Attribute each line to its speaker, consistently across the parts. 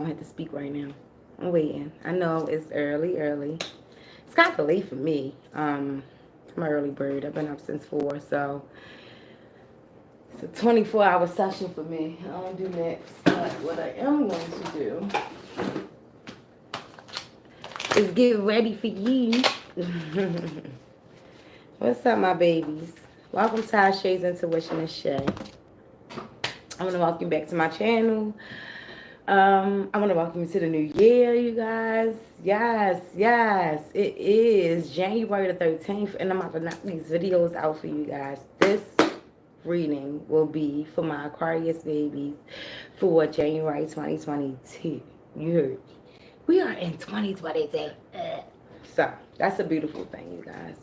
Speaker 1: I have to speak right now. I'm waiting. I know it's early. It's kind of late for me. I'm an early bird. I've been up since 4, so it's a 24-hour session for me. I don't do naps. But what I am going to do is get ready for you. What's up, my babies? Welcome to our Shay's Intuition and Shay. I want to welcome you back to my channel. I want to welcome you to the new year, you guys. Yes. It is January the 13th, and I'm about to knock these videos out for you guys. This reading will be for my Aquarius babies for January 2022. You heard me. We are in 2022. So, that's a beautiful thing, you guys.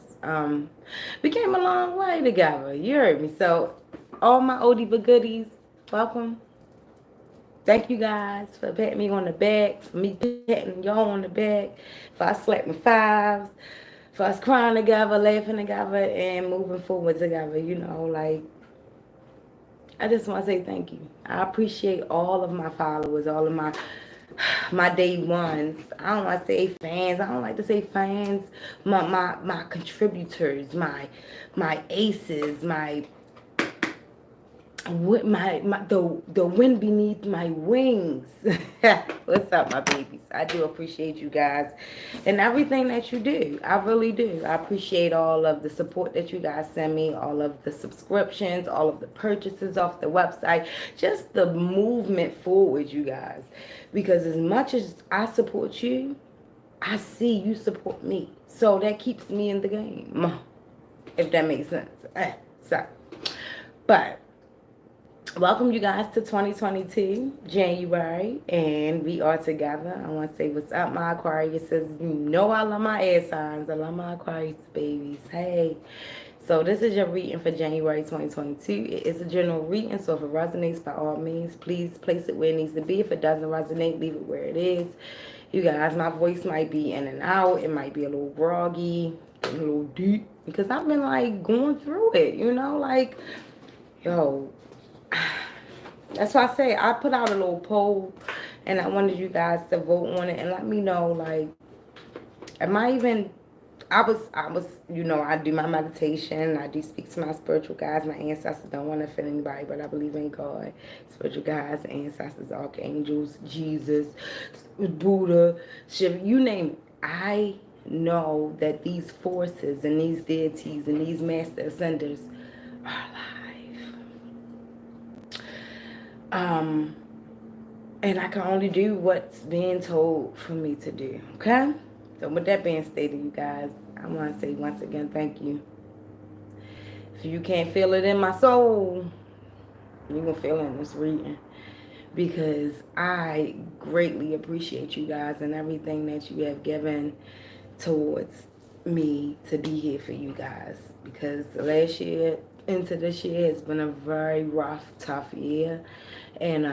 Speaker 1: We came a long way together. You heard me. So, all my oldie but goodies, welcome. Thank you guys for patting me on the back, for me patting y'all on the back, for us slapping fives, for us crying together, laughing together, and moving forward together. You know, like, I just want to say thank you. I appreciate all of my followers, all of my day ones. I don't want to say fans. I don't like to say fans. My contributors, my aces, the wind beneath my wings. What's up, my babies? I do appreciate you guys and everything that you do. I really do. I appreciate all of the support that you guys send me, all of the subscriptions, all of the purchases off the website, just the movement forward, you guys. Because as much as I support you, I see you support me. So that keeps me in the game, if that makes sense. So, but welcome you guys to 2022, January, and we are together. I want to say what's up, my Aquarius. You know I love my air signs. I love my Aquarius babies. Hey. So this is your reading for January 2022. It is a general reading, so if it resonates, by all means, please place it where it needs to be. If it doesn't resonate, leave it where it is. You guys, my voice might be in and out. It might be a little groggy, a little deep, because I've been, like, going through it, you know? Like, yo, that's why I say I put out a little poll, and I wanted you guys to vote on it and let me know, like, am I even... I was, you know, I do my meditation. I do speak to my spiritual guides, my ancestors. Don't want to offend anybody, but I believe in God. Spiritual guides, ancestors, archangels, Jesus, Buddha, Shiva, you name it. I know that these forces and these deities and these master ascenders are alive. And I can only do what's being told for me to do, okay? So with that being stated, you guys, I want to say once again, thank you. If you can't feel it in my soul, you're going to feel it in this reading. Because I greatly appreciate you guys and everything that you have given towards me to be here for you guys. Because the last year into this year has been a very rough, tough year. And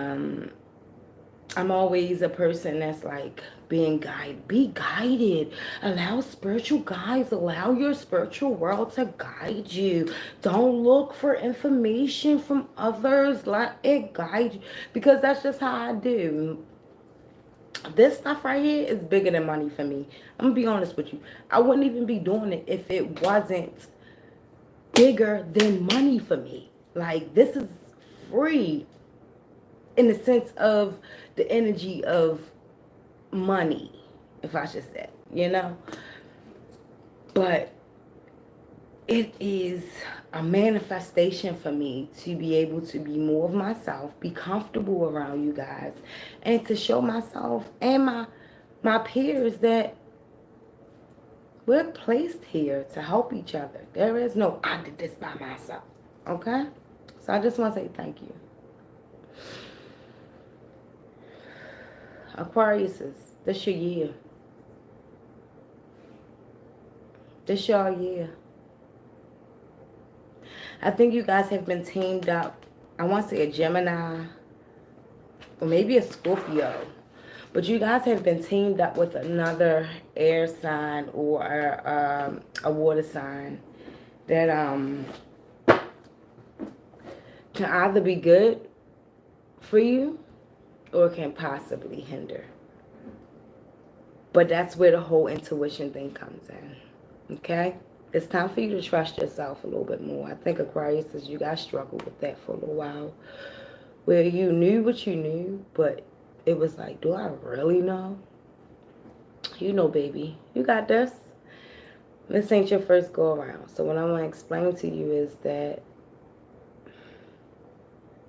Speaker 1: I'm always a person that's like being guided. Be guided. Allow spiritual guides. Allow your spiritual world to guide you. Don't look for information from others. Let it guide you. Because that's just how I do. This stuff right here is bigger than money for me. I'm going to be honest with you. I wouldn't even be doing it if it wasn't bigger than money for me. Like, this is free in the sense of the energy of money, if I should say, you know. But it is a manifestation for me to be able to be more of myself, be comfortable around you guys, and to show myself and my peers that we're placed here to help each other. There is no, I did this by myself, okay? So I just want to say thank you. Aquariuses, this your year. This your year. I think you guys have been teamed up. I want to say a Gemini or maybe a Scorpio. But you guys have been teamed up with another air sign or a water sign that can either be good for you or can possibly hinder. But that's where the whole intuition thing comes in. Okay? It's time for you to trust yourself a little bit more. I think Aquarius says you guys struggled with that for a little while. Where you knew what you knew, but it was like, do I really know? You know, baby. You got this. This ain't your first go around. So what I want to explain to you is that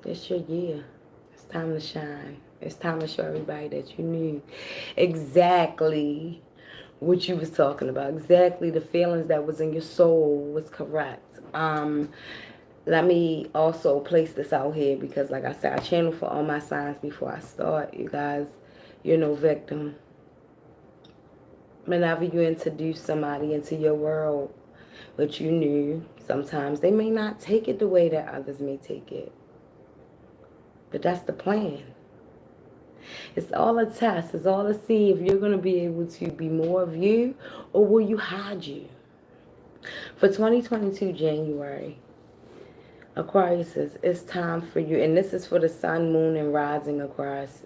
Speaker 1: it's your year. It's time to shine. It's time to show everybody that you knew exactly what you was talking about. Exactly the feelings that was in your soul was correct. Let me also place this out here because, like I said, I channel for all my signs before I start. You guys, you're no victim. Whenever you introduce somebody into your world, what you knew, sometimes they may not take it the way that others may take it. But that's the plan. It's all a test. It's all to see if you're going to be able to be more of you or will you hide you. For 2022 January, Aquarius, it's time for you. And this is for the sun, moon, and rising Aquarius.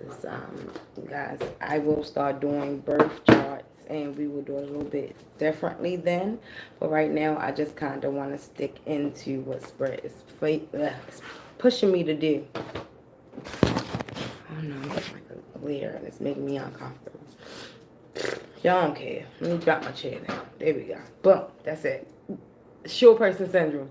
Speaker 1: Guys, I will start doing birth charts. And we will do it a little bit differently then. But right now, I just kind of want to stick into what Spirit is pushing me to do. Oh no, I'm getting like a glare and it's making me uncomfortable. Y'all don't care. Let me drop my chair down. There we go. Boom. That's it. Short person syndrome.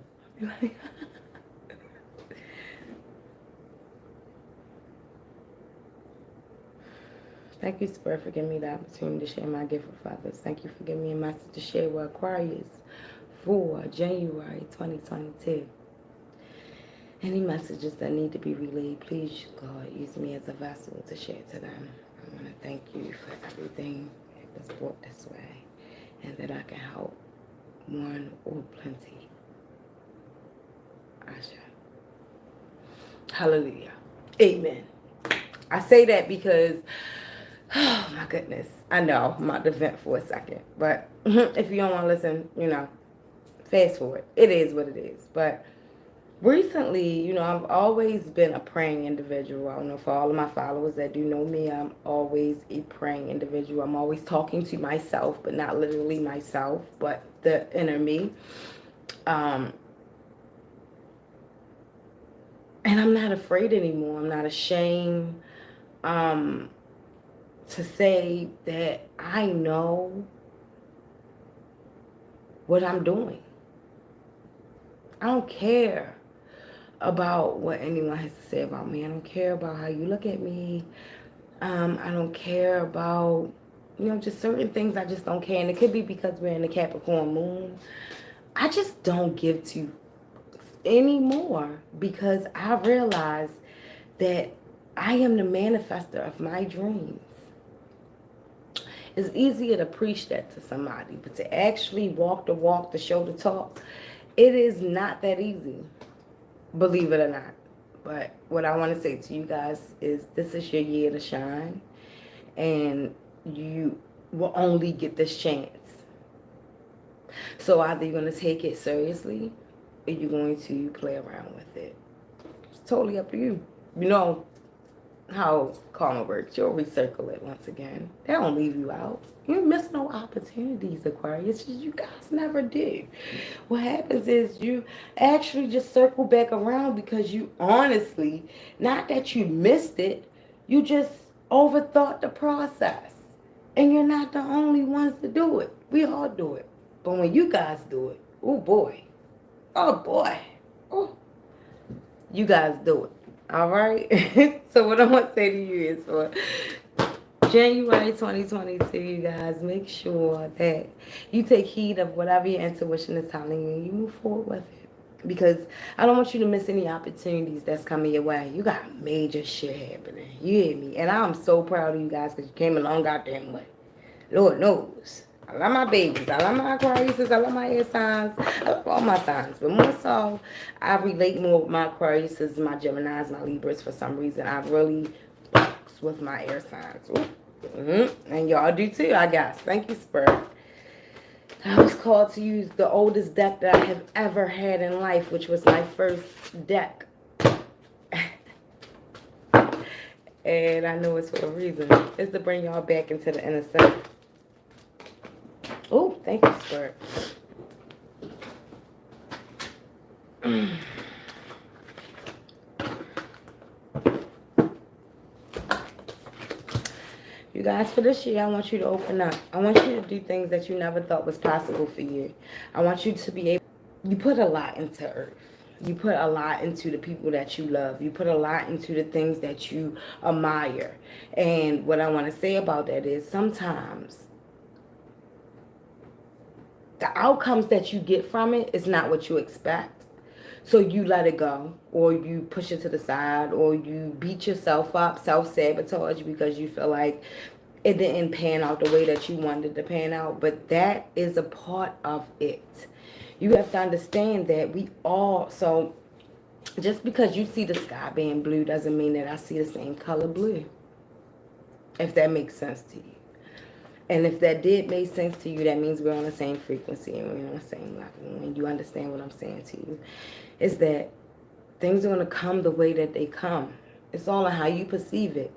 Speaker 1: Thank you, Spirit, for giving me the opportunity to share my gift with others. Thank you for giving me a message to share with Aquarius for January 2022. Any messages that need to be relayed, please, God, use me as a vessel to share to them. I want to thank you for everything that was brought this way and that I can help one or plenty. Asha. Hallelujah. Amen. I say that because, oh my goodness, I know I'm about to vent for a second, but if you don't want to listen, fast forward. It is what it is. But recently, I've always been a praying individual. I don't know, for all of my followers that do know me, I'm always a praying individual. I'm always talking to myself, but not literally myself, but the inner me. And I'm not afraid anymore. I'm not ashamed to say that I know what I'm doing. I don't care about what anyone has to say about me. I don't care about how you look at me. I don't care about, just certain things. I just don't care. And it could be because we're in the Capricorn moon. I just don't give to anymore because I realize that I am the manifester of my dreams. It's easier to preach that to somebody, but to actually walk the walk, to show the talk, it is not that easy, believe it or not. But what I want to say to you guys is this is your year to shine, and you will only get this chance. So either you're going to take it seriously or you're going to play around with it. It's totally up to you. You know how karma works. You'll recircle it once again. They don't leave you out. You miss no opportunities, Aquarius. You guys never do. What happens is you actually just circle back around because you honestly, not that you missed it, you just overthought the process. And you're not the only ones to do it. We all do it. But when you guys do it, oh boy, oh, you guys do it. All right. So what I want to say to you is for January 2022, you guys, make sure that you take heed of whatever your intuition is telling you and you move forward with it. Because I don't want you to miss any opportunities that's coming your way. You got major shit happening. You hear me? And I'm so proud of you guys because you came a long goddamn way. Lord knows. I love my babies. I love my Aquariuses. I love my air signs. I love all my signs. But more so, I relate more with my Aquariuses, my Geminis, my Libras. For some reason, I really box with my air signs. And y'all do too, I guess. Thank you, Spirit. I was called to use the oldest deck that I have ever had in life, which was my first deck. And I know it's for a reason. It's to bring y'all back into the inner self. Oh, thank you, Spirit. You guys, for this year, I want you to open up. I want you to do things that you never thought was possible for you. I want you to be able... You put a lot into Earth. You put a lot into the people that you love. You put a lot into the things that you admire. And what I want to say about that is sometimes the outcomes that you get from it is not what you expect. So you let it go, or you push it to the side, or you beat yourself up, self-sabotage because you feel like it didn't pan out the way that you wanted it to pan out. But that is a part of it. You have to understand that we all... So just because you see the sky being blue doesn't mean that I see the same color blue. If that makes sense to you. And if that did make sense to you, that means we're on the same frequency and we're on the same level. And you understand what I'm saying to you. Is that things are going to come the way that they come. It's all on how you perceive it.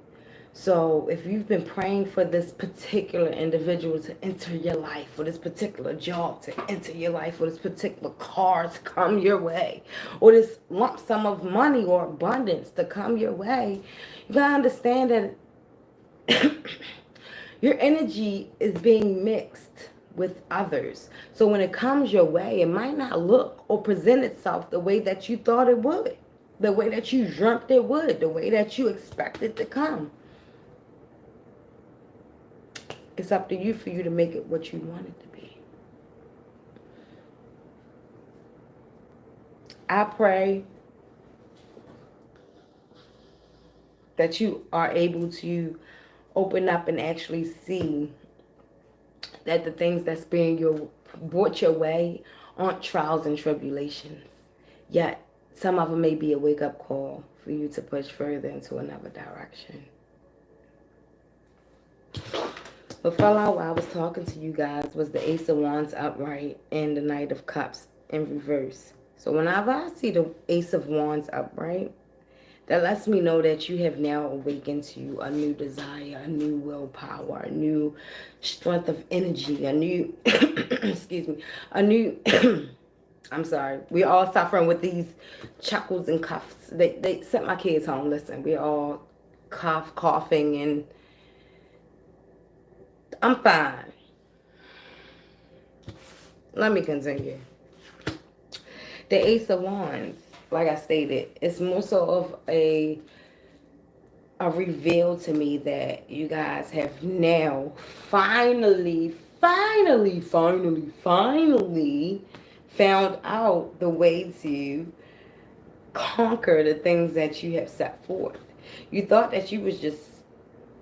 Speaker 1: So if you've been praying for this particular individual to enter your life, or this particular job to enter your life, or this particular car to come your way, or this lump sum of money or abundance to come your way, you got to understand that your energy is being mixed with others. So when it comes your way, it might not look or present itself the way that you thought it would, the way that you dreamt it would, the way that you expected to come. It's up to you for you to make it what you want it to be. I pray that you are able to open up and actually see that the things that's being brought your way aren't trials and tribulations. Yet, some of them may be a wake-up call for you to push further into another direction. But for a while I was talking to you guys was the Ace of Wands upright and the Knight of Cups in reverse. So whenever I see the Ace of Wands upright, that lets me know that you have now awakened to a new desire, a new willpower, a new strength of energy, a new, excuse me, a new, I'm sorry. We're all suffering with these chuckles and coughs. They sent my kids home. Listen, we're all coughing, and I'm fine. Let me continue. The Ace of Wands, like I stated, it's more so of a reveal to me that you guys have now finally found out the way to conquer the things that you have set forth. You thought that you was just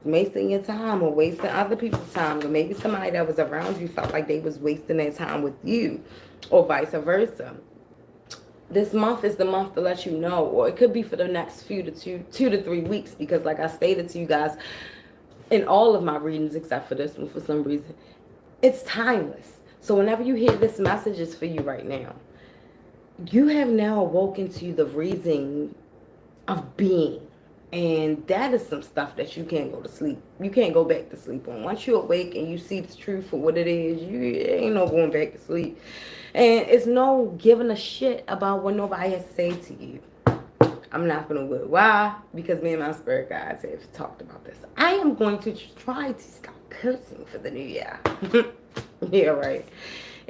Speaker 1: wasting your time or wasting other people's time, or maybe somebody that was around you felt like they was wasting their time with you, or vice versa. This month is the month to let you know, or it could be for the next two to 3 weeks, because like I stated to you guys in all of my readings except for this one for some reason, it's timeless. So whenever you hear this message is for you right now. You have now awoken to the reason of being. And that is some stuff that you can't go to sleep. You can't go back to sleep on. Once you awake and you see the truth for what it is, it ain't no going back to sleep. And it's no giving a shit about what nobody has to say to you. I'm not going to. Why? Because me and my spirit guides have talked about this. I am going to try to stop cursing for the new year. Yeah, right.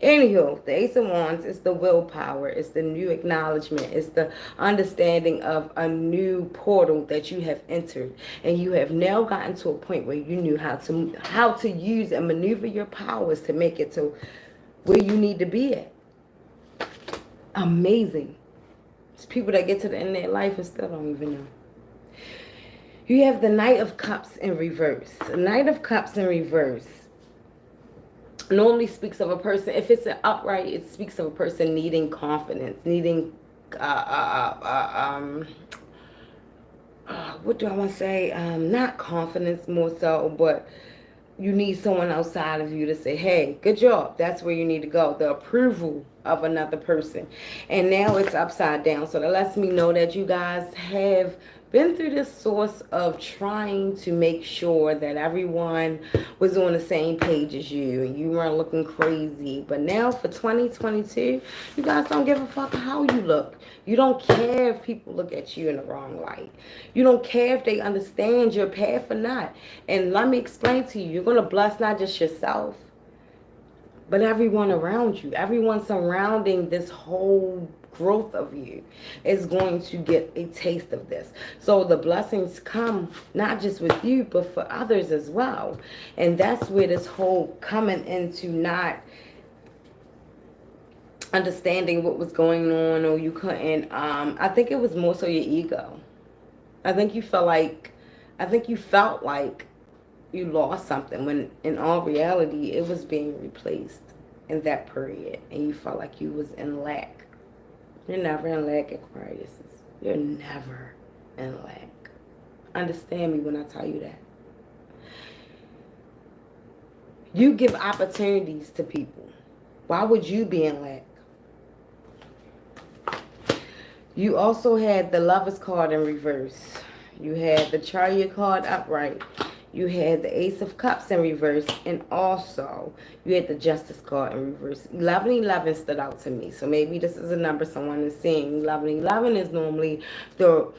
Speaker 1: Anywho, the Ace of Wands is the willpower. It's the new acknowledgement. It's the understanding of a new portal that you have entered. And you have now gotten to a point where you knew how to use and maneuver your powers to make it to where you need to be at. Amazing. There's people that get to the end of their life and still don't even know. You have the Knight of Cups in reverse. The Knight of Cups in reverse normally speaks of a person, if it's an upright, it speaks of a person needing confidence, needing, what do I want to say? Not confidence more so, but you need someone outside of you to say, hey, good job. That's where you need to go. The approval of another person. And now it's upside down. So that lets me know that you guys have been through this source of trying to make sure that everyone was on the same page as you and you weren't looking crazy. But now for 2022, you guys don't give a fuck how you look. You don't care if people look at you in the wrong light. You don't care if they understand your path or not. And let me explain to you, you're going to bless not just yourself, but everyone around you, everyone surrounding this whole growth of you is going to get a taste of this. So the blessings come not just with you, but for others as well. And that's where this whole coming into not understanding what was going on, or you couldn't, I think it was more so your ego. I think you felt like, you lost something when in all reality it was being replaced in that period, and you felt like you was in lack. You're never in lack, Aquarius. You're never in lack. Understand me when I tell you that. You give opportunities to people. Why would you be in lack? You also had the Lovers card in reverse. You had the Chariot card upright. You had the Ace of Cups in reverse. And also, you had the Justice card in reverse. 1111 stood out to me. So maybe this is a number someone is seeing. 1111 is normally the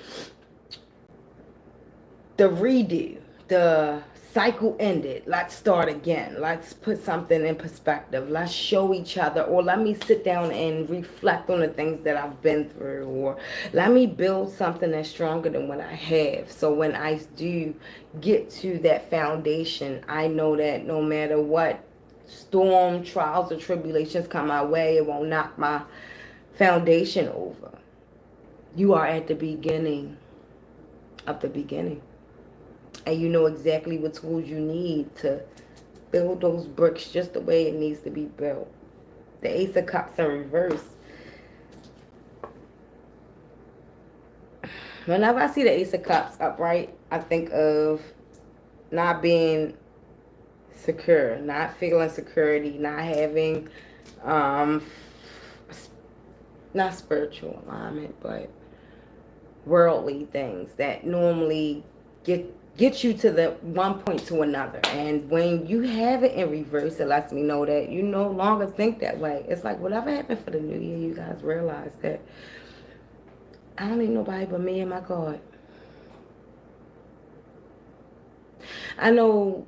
Speaker 1: redo. The cycle ended. Let's start again. Let's put something in perspective. Let's show each other, or let me sit down and reflect on the things that I've been through, or let me build something that's stronger than what I have. So when I do get to that foundation, I know that no matter what storm, trials, or tribulations come my way, it won't knock my foundation over. You are at the beginning of the beginning. And you know exactly what tools you need to build those bricks just the way it needs to be built. The Ace of Cups in reverse. Whenever I see the Ace of Cups upright, I think of not being secure, not feeling security, not having, not spiritual alignment, but worldly things that normally get you to the one point to another. And when you have it in reverse, it lets me know that you no longer think that way. It's like whatever happened for the new year, you guys realize that I don't need nobody but me and my God. I know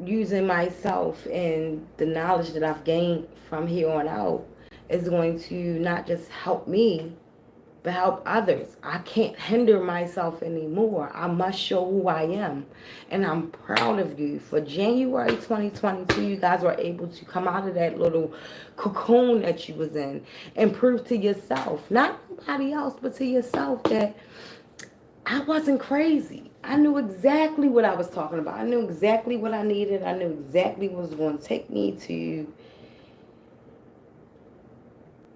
Speaker 1: using myself and the knowledge that I've gained from here on out is going to not just help me, but help others. I can't hinder myself anymore. I must show who I am. And I'm proud of you. For January 2022, you guys were able to come out of that little cocoon that you was in and prove to yourself, not nobody else, but to yourself, that I wasn't crazy. I knew exactly what I was talking about. I knew exactly what I needed. I knew exactly what was going to take me to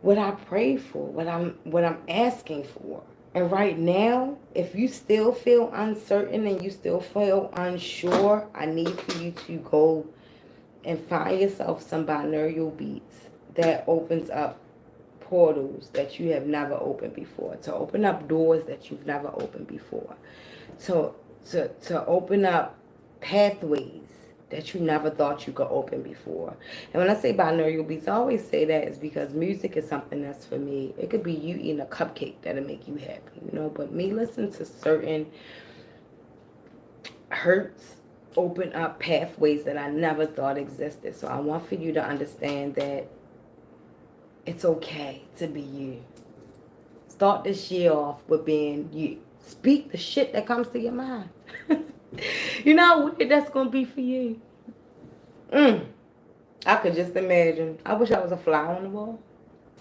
Speaker 1: what I prayed for, what I'm asking for. And right now, if you still feel uncertain and you still feel unsure, I need for you to go and find yourself some binaural beats that opens up portals that you have never opened before, to open up doors that you've never opened before, to open up pathways that you never thought you could open before. And when I say binaural beats, I always say that is because music is something that's for me. It could be you eating a cupcake that'll make you happy, you know, but me listening to certain hurts open up pathways that I never thought existed. So I want for you to understand that it's okay to be you. Start this year off with being you. Speak the shit that comes to your mind. You know how weird that's going to be for you? I could just imagine. I wish I was a fly on the wall.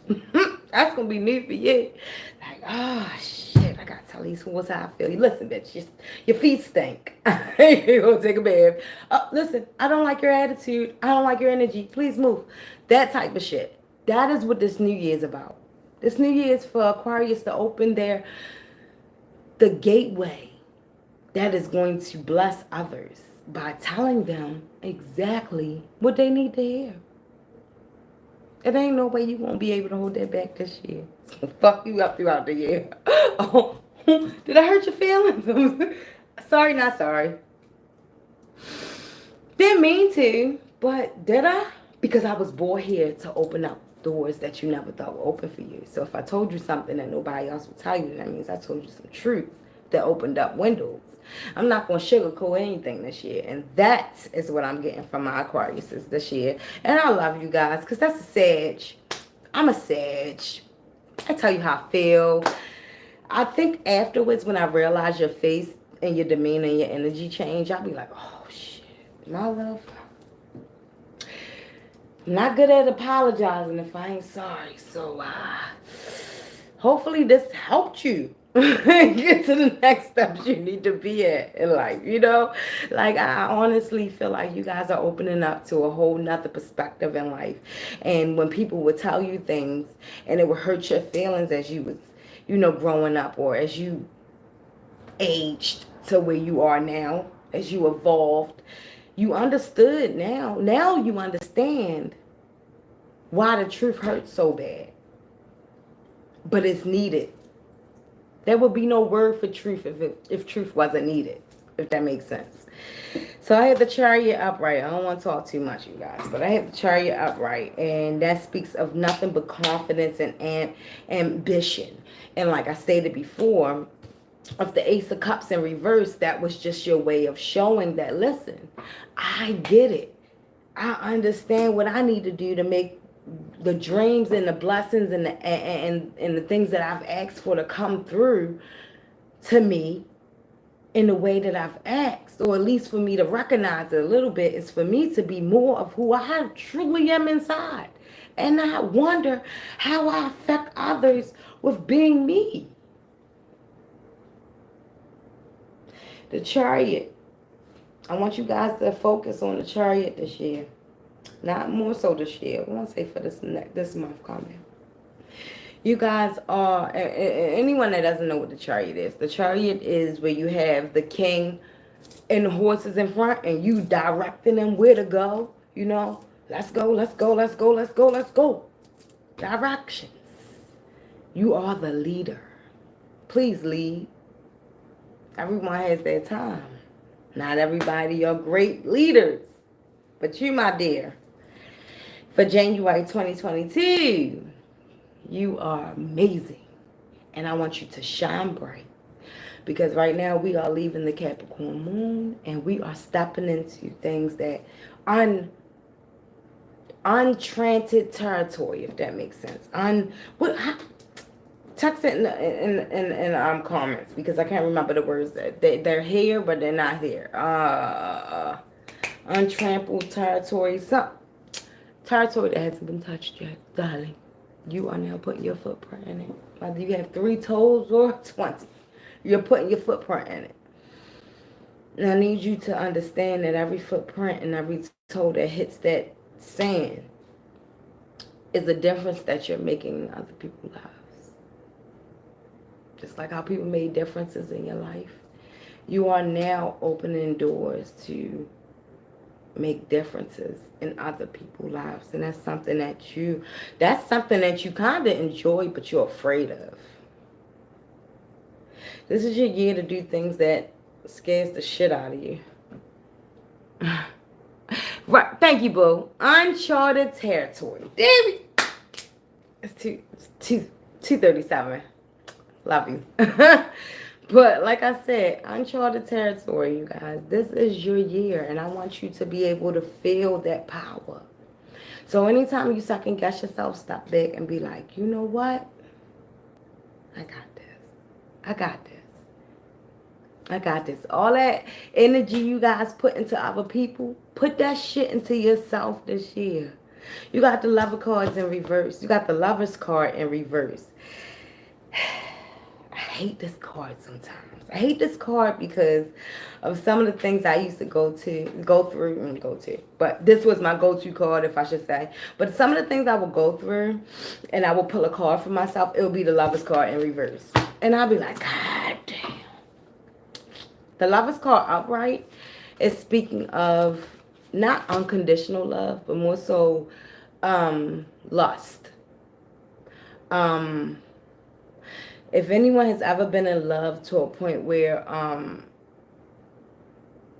Speaker 1: That's going to be me for you. Like, oh, shit, I got to tell these fools how I feel. Listen, bitch, your feet stink. You're going to take a bath. Listen, I don't like your attitude. I don't like your energy. Please move. That type of shit. That is what this new year is about. This new year is for Aquarius to open the gateway that is going to bless others by telling them exactly what they need to hear. It ain't no way you won't be able to hold that back this year. It's going to fuck you up throughout the year. Oh, Did I hurt your feelings? Sorry, not sorry. Didn't mean to, but did I? Because I was born here to open up doors that you never thought were open for you. So if I told you something that nobody else would tell you, that means I told you some truth that opened up windows. I'm not going to sugarcoat anything this year. And that is what I'm getting from my Aquariuses this year. And I love you guys because that's a Sag. I'm a Sag. I tell you how I feel. I think afterwards when I realize your face and your demeanor and your energy change, I'll be like, oh, shit, my love. I'm not good at apologizing if I ain't sorry. So, hopefully this helped you get to the next steps you need to be at in life, you know? Like, I honestly feel like you guys are opening up to a whole nother perspective in life. And when people would tell you things and it would hurt your feelings as you was, you know, growing up or as you aged to where you are now, as you evolved, you understood now. Now you understand why the truth hurts so bad. But it's needed. There would be no word for truth if truth wasn't needed, if that makes sense. So I have the Chariot upright. I don't want to talk too much, you guys, but I have the Chariot upright, and that speaks of nothing but confidence and ambition. And like I stated before, of the Ace of Cups in reverse, that was just your way of showing that, listen, I get it. I understand what I need to do to make the dreams and the blessings and the things that I've asked for to come through to me in the way that I've asked, or at least for me to recognize it a little bit, is for me to be more of who I truly am inside and not wonder how I affect others with being me. The Chariot. I want you guys to focus on the Chariot this year. Not more so this year. I want to say for this month coming. You guys are, anyone that doesn't know what the Chariot is. The Chariot is where you have the king and the horses in front and you directing them where to go. You know, let's go, let's go, let's go, let's go, let's go. Directions. You are the leader. Please lead. Everyone has their time. Not everybody are great leaders. But you, my dear, for January 2022, you are amazing. And I want you to shine bright. Because right now we are leaving the Capricorn moon and we are stepping into things that untranted territory, if that makes sense. Text it in comments because I can't remember the words. They're here, but they're not here. Untrampled territory. Some territory that hasn't been touched yet, darling. You are now putting your footprint in it. Whether you have 3 toes or 20, you're putting your footprint in it. And I need you to understand that every footprint and every toe that hits that sand is a difference that you're making in other people's lives. Just like how people made differences in your life. You are now opening doors to make differences in other people's lives. And that's something that you kind of enjoy, but you're afraid of. This is your year to do things that scares the shit out of you. Right. Thank you, boo. Uncharted territory. Damn it. It's 2:37. Love you. But like I said, uncharted territory, you guys. This is your year, and I want you to be able to feel that power. So anytime you second guess yourself, step back and be like, you know what? I got this. I got this. I got this. All that energy you guys put into other people, put that shit into yourself this year. You got the lover cards in reverse. You got the lover's card in reverse. I hate this card sometimes. I hate this card because of some of the things I used to go through. But this was my go-to card, if I should say. But some of the things I would go through, and I would pull a card for myself, it would be the lover's card in reverse. And I'll be like, God damn. The lover's card upright is speaking of not unconditional love, but more so lust. If anyone has ever been in love to a point where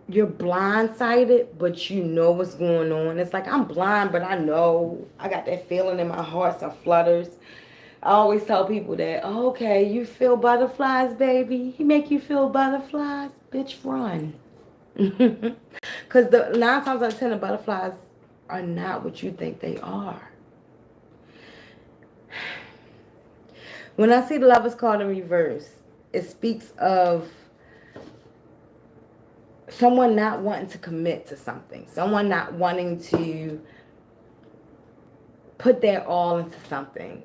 Speaker 1: you're blindsided, but you know what's going on. It's like I'm blind, but I know. I got that feeling in my heart, some flutters. I always tell people that, oh, okay, you feel butterflies, baby. He make you feel butterflies, bitch, run. Because the 9 times out of 10, the butterflies are not what you think they are. When I see the Lovers card in reverse, it speaks of someone not wanting to commit to something, someone not wanting to put their all into something,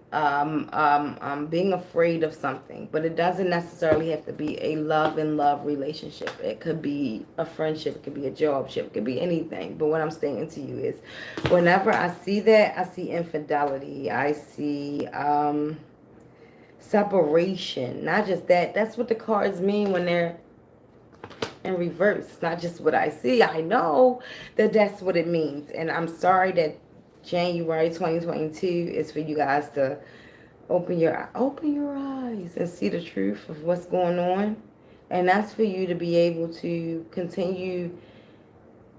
Speaker 1: being afraid of something. But it doesn't necessarily have to be a love and love relationship. It could be a friendship, it could be a jobship, it could be anything. But what I'm saying to you is, whenever I see that, I see infidelity, I see separation. Not just that, that's what the cards mean when they're in reverse. It's not just what I see. I know that that's what it means. And I'm sorry that January 2022 is for you guys to open your eyes and see the truth of what's going on. And that's for you to be able to continue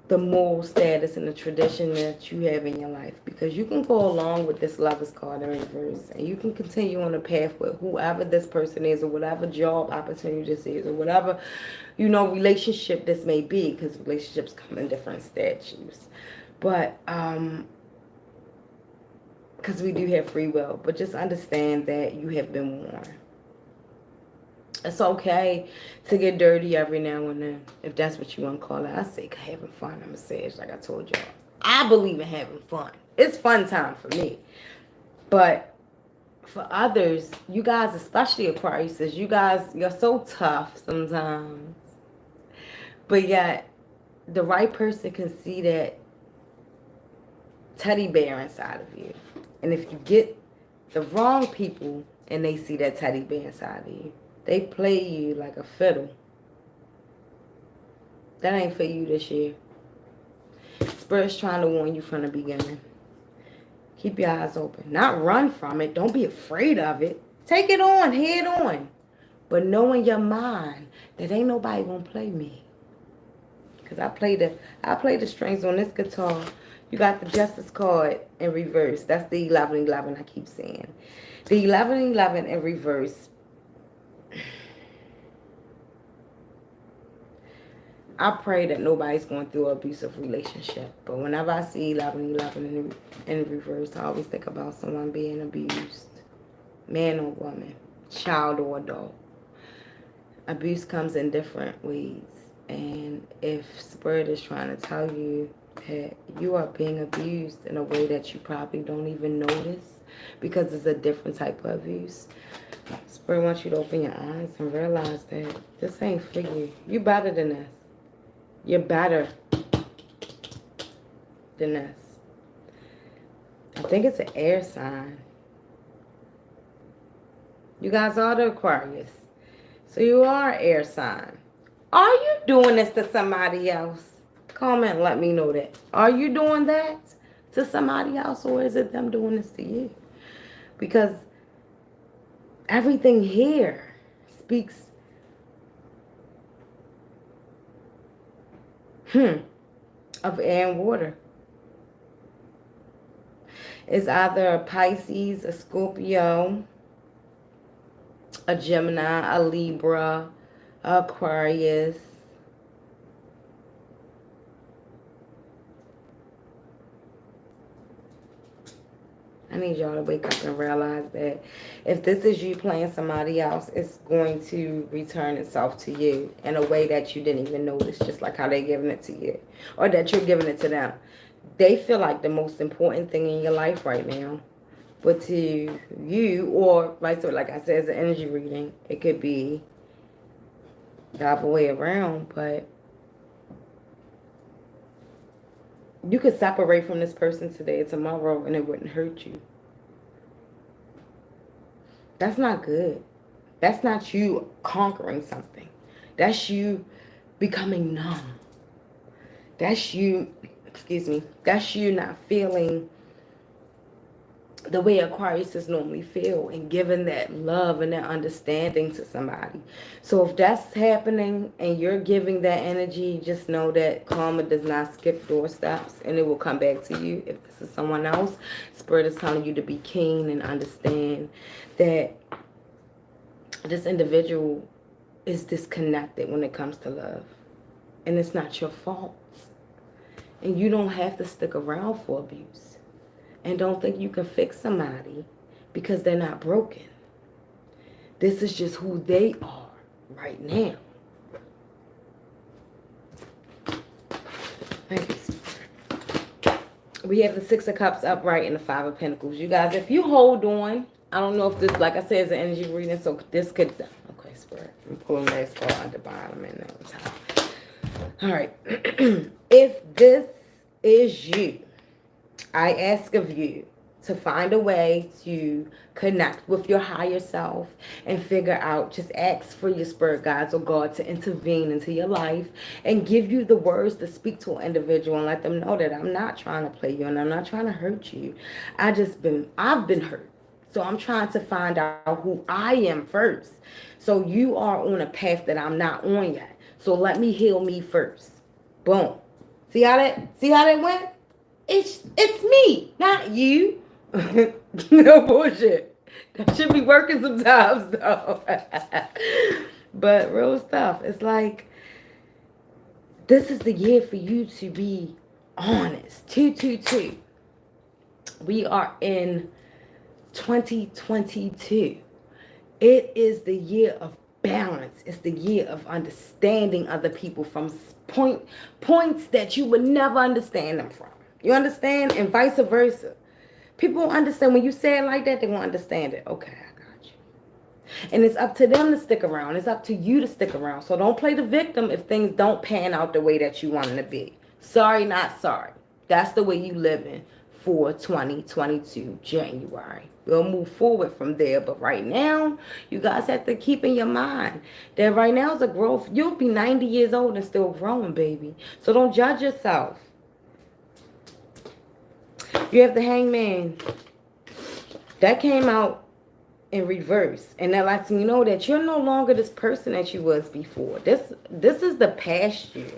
Speaker 1: the moral status and the tradition that you have in your life, because you can go along with this Lovers card in reverse and you can continue on the path with whoever this person is, or whatever job opportunity this is, or whatever, you know, relationship this may be, because relationships come in different statues. But because we do have free will, but just understand that you have been warned. It's okay to get dirty every now and then, if that's what you want to call it. I say having fun. I'm a sage, like I told y'all. I believe in having fun. It's fun time for me. But for others, you guys, especially Aquarius, you guys, you're so tough sometimes. But yet, the right person can see that teddy bear inside of you. And if you get the wrong people and they see that teddy bear inside of you, they play you like a fiddle. That ain't for you this year. Spirit's trying to warn you from the beginning. Keep your eyes open. Not run from it. Don't be afraid of it. Take it on, head on. But know in your mind that ain't nobody gonna play me. Because I play the strings on this guitar. You got the Justice card in reverse. That's the 1111 I keep saying. The 1111 in reverse. I pray that nobody's going through an abusive relationship. But whenever I see 1111 in reverse, I always think about someone being abused. Man or woman. Child or adult. Abuse comes in different ways. And if Spirit is trying to tell you that you are being abused in a way that you probably don't even notice, because it's a different type of abuse, Spirit wants you to open your eyes and realize that this ain't for you. You better than this. You're better than this. I think it's an air sign. You guys are the Aquarius. So you are an air sign. Are you doing this to somebody else? Comment, let me know that. Are you doing that to somebody else, or is it them doing this to you? Because everything here speaks of air and water. It's either a Pisces, a Scorpio, a Gemini, a Libra, Aquarius. I need y'all to wake up and realize that if this is you playing somebody else, it's going to return itself to you in a way that you didn't even notice, just like how they're giving it to you, or that you're giving it to them. They feel like the most important thing in your life right now. But to you, or right, so like I said, it's an energy reading. It could be the other way around, but you could separate from this person today or tomorrow and it wouldn't hurt you. That's not good. That's not you conquering something. That's you becoming numb. That's you, excuse me, that's you not feeling the way Aquarius normally feel and giving that love and that understanding to somebody. So if that's happening and you're giving that energy, just know that karma does not skip doorsteps and it will come back to you. If this is someone else, Spirit is telling you to be keen and understand that this individual is disconnected when it comes to love. And it's not your fault. And you don't have to stick around for abuse. And don't think you can fix somebody because they're not broken. This is just who they are right now. We have the Six of Cups upright and the Five of Pentacles. You guys, if you hold on, I don't know if this, like I said, is an energy reading, so this could, okay, Spirit, I'm pulling this card at the bottom and on top. All right. If this is you, I ask of you to find a way to connect with your higher self and figure out, just ask for your spirit guides or God to intervene into your life and give you the words to speak to an individual and let them know that I'm not trying to play you and I'm not trying to hurt you. I've been hurt. So I'm trying to find out who I am first. So you are on a path that I'm not on yet. So let me heal me first. Boom. See how that went? It's me, not you. No bullshit. That should be working sometimes though. But real stuff. It's like, this is the year for you to be honest. 222. We are in 2022. It is the year of balance. It's the year of understanding other people from points that you would never understand them from. You understand? And vice versa. People don't understand. When you say it like that, they won't understand it. Okay, I got you. And it's up to them to stick around. It's up to you to stick around. So don't play the victim if things don't pan out the way that you want them to be. Sorry, not sorry. That's the way you living for 2022 January. We'll move forward from there. But right now, you guys have to keep in your mind that right now is a growth. You'll be 90 years old and still growing, baby. So don't judge yourself. You have the Hangman. That came out in reverse. And that lets me know that you're no longer this person that you was before. This is the past you.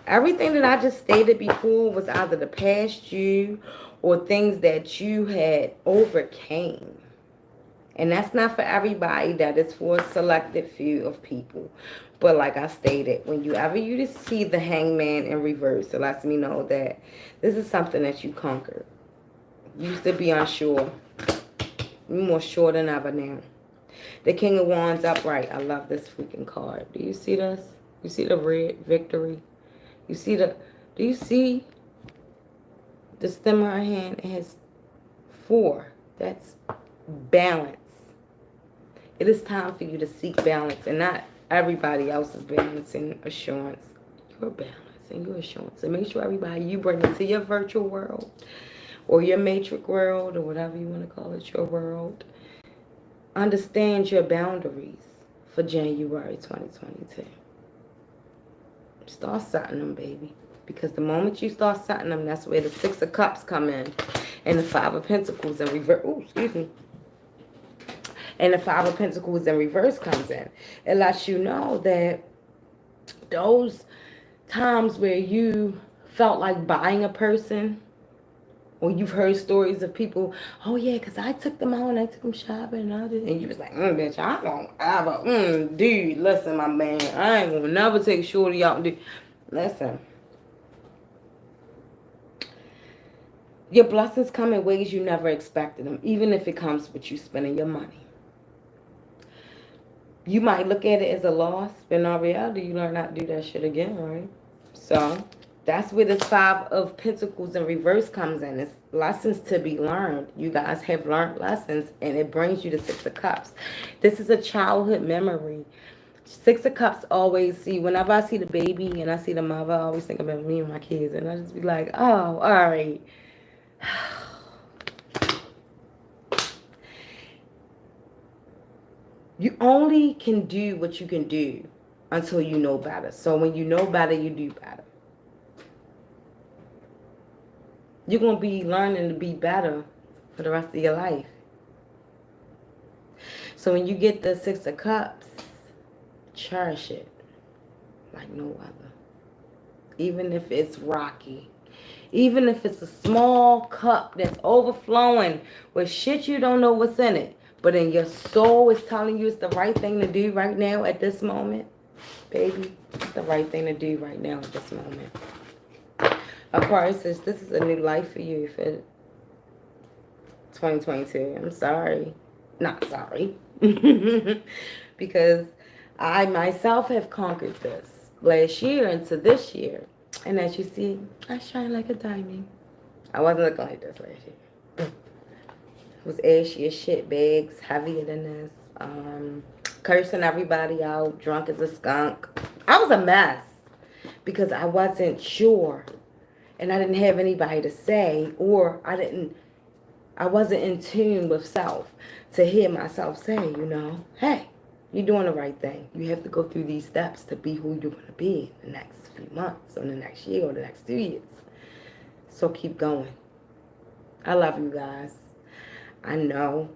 Speaker 1: Everything that I just stated before was either the past you or things that you had overcame. And that's not for everybody. That is for a selected few of people. But like I stated, whenever you see the Hangman in reverse, it lets me know that this is something that you conquered. You used to be unsure. You're more sure than ever now. The King of Wands upright. I love this freaking card. Do you see this? You see the red victory? You see do you see the stem of her hand? It has 4. That's balance. It is time for you to seek balance and not everybody else's balance and assurance. Your balance and your assurance. And make sure everybody you bring into your virtual world or your matrix world or whatever you want to call it, your world, understand your boundaries for January 2022. Start setting them, baby. Because the moment you start setting them, that's where the Six of Cups come in. And the Five of Pentacles in reverse. Oh, excuse me. And the Five of Pentacles in reverse comes in. It lets you know that those times where you felt like buying a person, or you've heard stories of people, oh yeah, because I took them out and I took them shopping and you was like, bitch, I don't ever, dude, listen, my man, I ain't gonna never take shorty out. Dude. Listen. Your blessings come in ways you never expected them, even if it comes with you spending your money. You might look at it as a loss, but in all reality, you learn not to do that shit again, right? So that's where this Five of Pentacles in reverse comes in. It's lessons to be learned. You guys have learned lessons, and it brings you the Six of Cups. This is a childhood memory. Six of Cups always see, whenever I see the baby and I see the mother, I always think about me and my kids, and I just be like, oh, all right. You only can do what you can do until you know better. So when you know better, you do better. You're going to be learning to be better for the rest of your life. So when you get the Six of Cups, cherish it like no other. Even if it's rocky. Even if it's a small cup that's overflowing with shit you don't know what's in it. But in your soul is telling you it's the right thing to do right now at this moment. Baby, it's the right thing to do right now at this moment. Aquarius says this is a new life for you for 2022. I'm sorry. Not sorry. Because I myself have conquered this last year into this year. And as you see, I shine like a diamond. I wasn't looking like this last year. It was ashy as shit, bags heavier than this. Cursing everybody out, drunk as a skunk. I was a mess because I wasn't sure. And I didn't have anybody to say, or I wasn't in tune with self to hear myself say, hey, you're doing the right thing. You have to go through these steps to be who you're going to be in the next few months or the next year or the next 2 years. So keep going. I love you guys. I know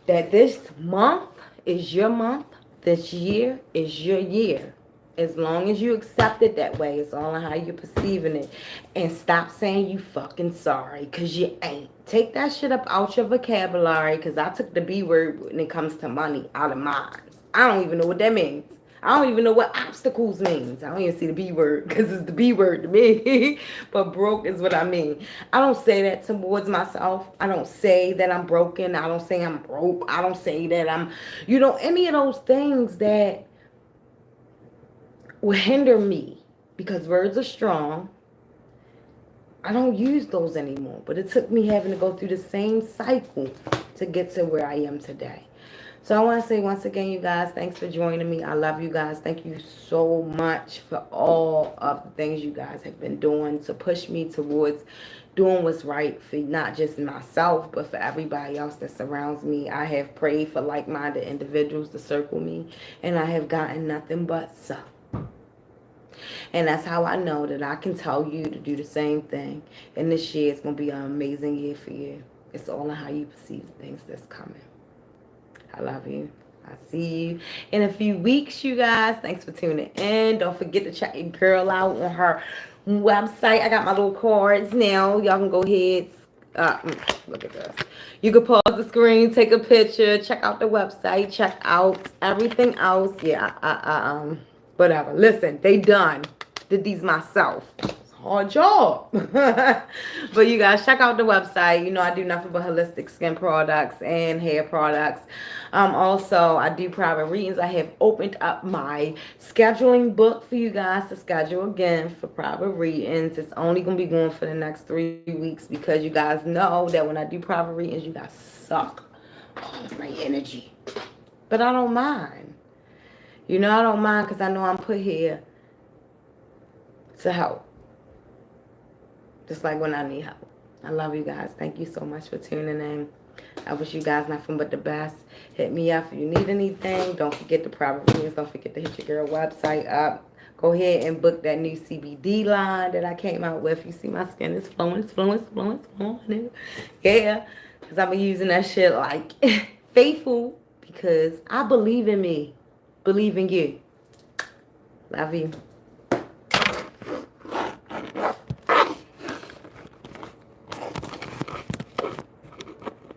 Speaker 1: that this month is your month. This year is your year. As long as you accept it that way, it's all on how you're perceiving it. And stop saying you fucking sorry, because you ain't. Take that shit up out your vocabulary, because I took the B word when it comes to money out of mine. I don't even know what that means. I don't even know what obstacles means. I don't even see the B word, because it's the B word to me. But broke is what I mean. I don't say that towards myself. I don't say that I'm broken. I don't say I'm broke. I don't say that I'm, any of those things that will hinder me, because words are strong. I don't use those anymore, but it took me having to go through the same cycle to get to where I am today. So I want to say once again, you guys, thanks for joining me. I love you guys. Thank you so much for all of the things you guys have been doing to push me towards doing what's right for not just myself, but for everybody else that surrounds me. I have prayed for like-minded individuals to circle me, and I have gotten nothing but so. And that's how I know that I can tell you to do the same thing. And this year is going to be an amazing year for you. It's all on how you perceive things that's coming. I love you. I'll see you in a few weeks, you guys. Thanks for tuning in. Don't forget to check your girl out on her website. I got my little cards now. Y'all can go ahead. Look at this. You can pause the screen, take a picture, check out the website, check out everything else. Yeah, whatever. Listen, they done. Did these myself. It's a hard job. But you guys, check out the website. I do nothing but holistic skin products and hair products. Also, I do private readings. I have opened up my scheduling book for you guys to schedule again for private readings. It's only going to be going for the next 3 weeks because you guys know that when I do private readings, you guys suck all of my energy. But I don't mind. I don't mind because I know I'm put here to help. Just like when I need help. I love you guys. Thank you so much for tuning in. I wish you guys nothing but the best. Hit me up if you need anything. Don't forget the private readings. Don't forget to hit your girl website up. Go ahead and book that new CBD line that I came out with. You see my skin is flowing, it's flowing, it's flowing, it's flowing. Yeah. Because I've been using that shit like faithful because I believe in me. Believe in you. Love you.